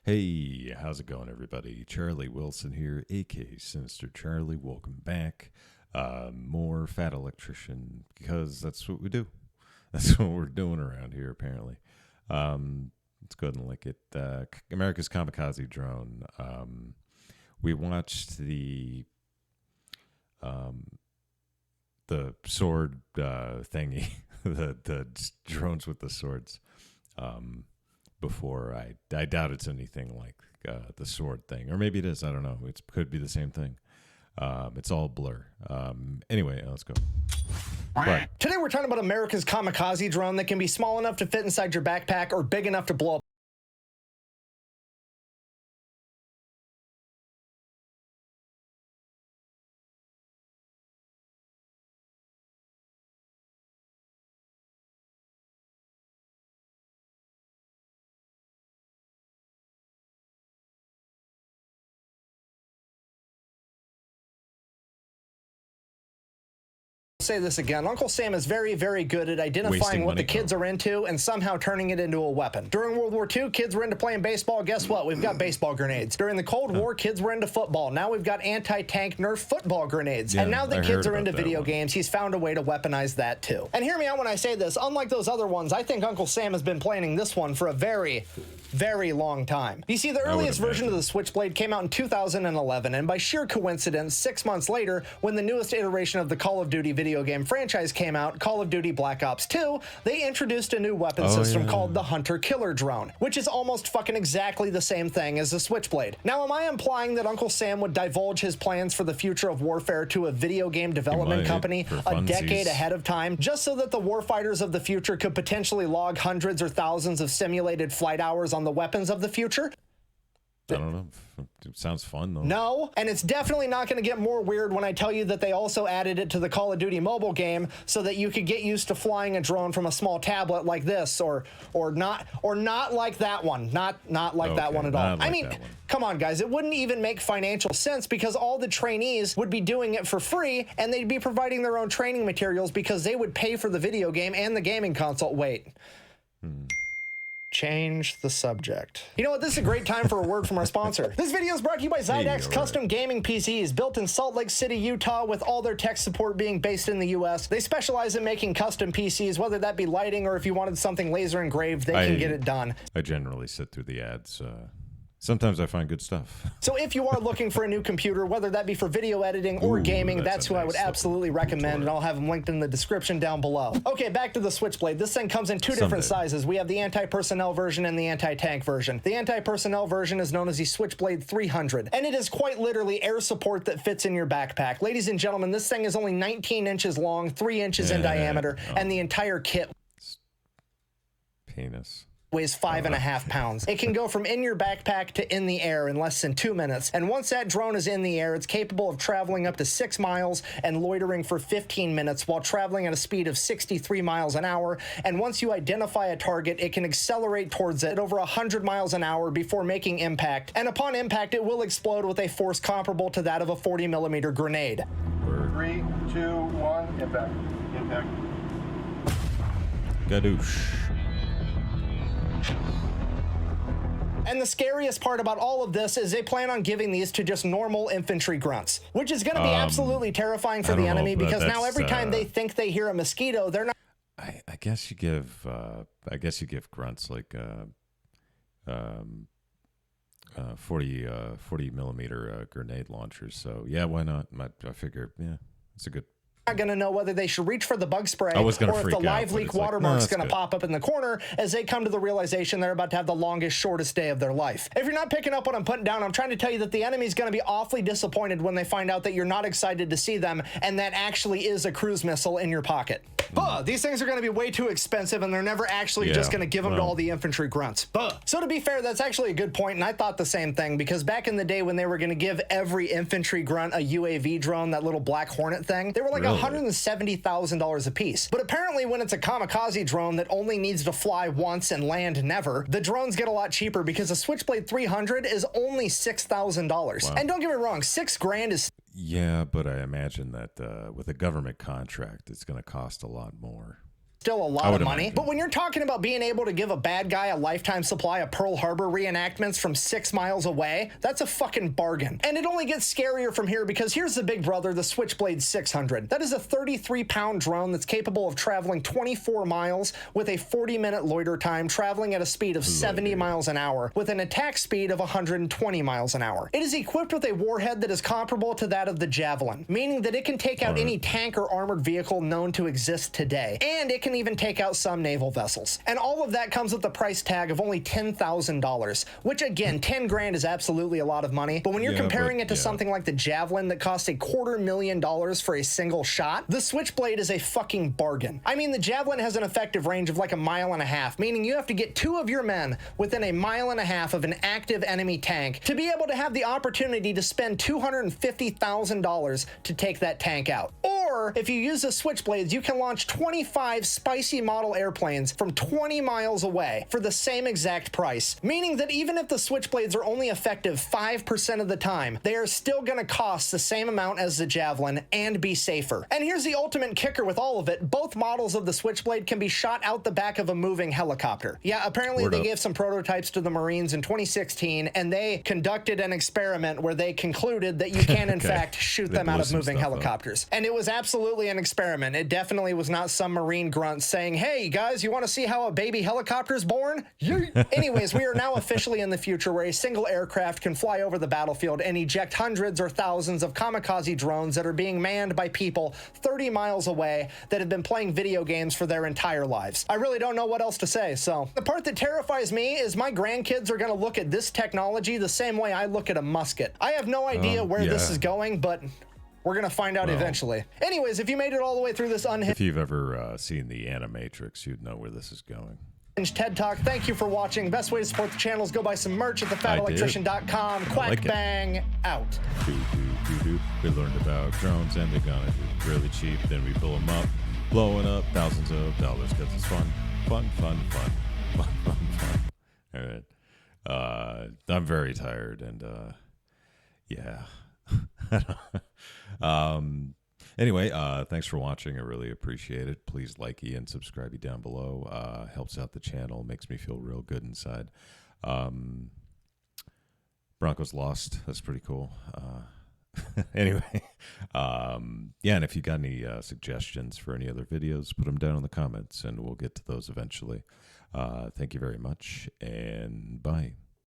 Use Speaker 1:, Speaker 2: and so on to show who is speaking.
Speaker 1: Hey, how's it going, everybody? Charlie Wilson here, aka Sinister Charlie. Welcome back. More Fat Electrician, because that's what we do. That's what we're doing around here, apparently. Let's go ahead and look at America's Kamikaze drone. We watched the sword thingy, the drones with the swords. Before I doubt it's anything like the sword thing, or maybe it is. I don't know. It could be the same thing. It's all blur. Anyway, let's go. But
Speaker 2: today we're talking about America's Kamikaze drone that can be small enough to fit inside your backpack or big enough to blow up. Say this again. Uncle Sam is very, very good at identifying what the kids are into and somehow turning it into a weapon. During World War II, kids were into playing baseball. Guess what? We've got baseball grenades. During the Cold War, kids were into football. Now we've got anti-tank Nerf football grenades.
Speaker 1: Yeah,
Speaker 2: and now that kids are into video
Speaker 1: one.
Speaker 2: games, he's found a way to weaponize that too. And hear me out when I say this. Unlike those other ones, I think Uncle Sam has been planning this one for a very, very long time. You see, the earliest version of the Switchblade came out in 2011, and by sheer coincidence, 6 months later, when the newest iteration of the Call of Duty video game franchise came out, Call of Duty Black Ops 2, they introduced a new weapon system called the Hunter-Killer drone, which is almost fucking exactly the same thing as the Switchblade. Now, am I implying that Uncle Sam would divulge his plans for the future of warfare to a video game development company a decade ahead of time, just so that the warfighters of the future could potentially log hundreds or thousands of simulated flight hours on the weapons of the future?
Speaker 1: I don't know. It sounds fun, though.
Speaker 2: No, and it's definitely not going to get more weird when I tell you that they also added it to the Call of Duty mobile game so that you could get used to flying a drone from a small tablet like this, or not like that one, not like that one at all.
Speaker 1: Like
Speaker 2: I mean, come on, guys, it wouldn't even make financial sense because all the trainees would be doing it for free, and they'd be providing their own training materials because they would pay for the video game and the gaming console. Wait. Change the subject. You know what? This is a great time for a word from our sponsor. This video is brought to you by Zydex Custom Gaming PCs, built in Salt Lake City, Utah, with all their tech support being based in the U.S. They specialize in making custom PCs, whether that be lighting or if you wanted something laser engraved, they can get it done.
Speaker 1: I generally sit through the ads. Sometimes I find good stuff.
Speaker 2: So if you are looking for a new computer, whether that be for video editing or gaming, that's who I would absolutely recommend, and I'll have them linked in the description down below. Okay, back to the Switchblade. This thing comes in two different sizes. We have the anti-personnel version and the anti-tank version. The anti-personnel version is known as the Switchblade 300, and it is quite literally air support that fits in your backpack. Ladies and gentlemen, this thing is only 19 inches long, 3 inches in diameter, and the entire kit weighs 5.5 pounds. It can go from in your backpack to in the air in less than 2 minutes. And once that drone is in the air, it's capable of traveling up to 6 miles and loitering for 15 minutes while traveling at a speed of 63 miles an hour. And once you identify a target, it can accelerate towards it at over 100 miles an hour before making impact. And upon impact, it will explode with a force comparable to that of a 40mm grenade.
Speaker 3: 3, 2, 1, impact. Impact.
Speaker 1: Gadoosh.
Speaker 2: And the scariest part about all of this is they plan on giving these to just normal infantry grunts, which is going to be absolutely terrifying for the enemy because now every time they think they hear a mosquito, they're not.
Speaker 1: I guess you give grunts like 40 millimeter grenade launchers. So yeah, why not? I figure it's a good.
Speaker 2: Not going to know whether they should reach for the bug spray
Speaker 1: or if
Speaker 2: the live leak watermark's going to pop up in the corner as they come to the realization they're about to have the longest, shortest day of their life. If you're not picking up what I'm putting down, I'm trying to tell you that the enemy's going to be awfully disappointed when they find out that you're not excited to see them and that actually is a cruise missile in your pocket. These things are going to be way too expensive, and they're never actually just going to give them to all the infantry grunts. So to be fair, that's actually a good point, and I thought the same thing, because back in the day when they were going to give every infantry grunt a UAV drone, that little Black Hornet thing, they were like $170,000 a piece. But apparently when it's a kamikaze drone that only needs to fly once and land never, the drones get a lot cheaper because a Switchblade 300 is only $6,000. Wow. And don't get me wrong, $6,000 is...
Speaker 1: Yeah, but I imagine that with a government contract, it's going to cost a lot more.
Speaker 2: still a lot of money.
Speaker 1: Imagine.
Speaker 2: But when you're talking about being able to give a bad guy a lifetime supply of Pearl Harbor reenactments from 6 miles away, that's a fucking bargain. And it only gets scarier from here because here's the big brother, the Switchblade 600. That is a 33-pound drone that's capable of traveling 24 miles with a 40-minute loiter time, traveling at a speed of 70 miles an hour with an attack speed of 120 miles an hour. It is equipped with a warhead that is comparable to that of the Javelin, meaning that it can take out any tank or armored vehicle known to exist today. And it can even take out some naval vessels. And all of that comes with the price tag of only $10,000, which again, 10 grand is absolutely a lot of money. But when you're comparing it to something like the Javelin that costs $250,000 for a single shot, the Switchblade is a fucking bargain. I mean, the Javelin has an effective range of like 1.5 miles, meaning you have to get 2 of your men within 1.5 miles of an active enemy tank to be able to have the opportunity to spend $250,000 to take that tank out. Or if you use the Switchblades, you can launch 25 spicy model airplanes from 20 miles away for the same exact price, meaning that even if the Switchblades are only effective 5% of the time, they are still going to cost the same amount as the Javelin and be safer. And here's the ultimate kicker with all of it. Both models of the Switchblade can be shot out the back of a moving helicopter. Yeah, apparently they gave some prototypes to the Marines in 2016, and they conducted an experiment where they concluded that you can in fact shoot them out of moving helicopters. And it was absolutely an experiment. It definitely was not some Marine grunt saying, hey guys, you want to see how a baby helicopter is born? Anyways, we are now officially in the future where a single aircraft can fly over the battlefield and eject hundreds or thousands of kamikaze drones that are being manned by people 30 miles away that have been playing video games for their entire lives. I really don't know what else to say. So the part that terrifies me is my grandkids are going to look at this technology the same way I look at a musket. I have no idea where this is going, but we're going to find out eventually. Anyways, if you made it all the way through this
Speaker 1: if you've ever seen the Animatrix, you'd know where this is going.
Speaker 2: TED Talk, thank you for watching. Best way to support the channel is go buy some merch at thefatelectrician.com. Quack bang out.
Speaker 1: We learned about drones and they're gonna be really cheap. Then we blow them up, blowing up thousands of dollars because it's fun. All right. I'm very tired and yeah. Anyway, thanks for watching. I really appreciate it. Please like and subscribe down below. Helps out the channel. Makes me feel real good inside. Broncos lost. That's pretty cool. Anyway, yeah, and if you got any suggestions for any other videos, put them down in the comments, and we'll get to those eventually. Thank you very much, and bye.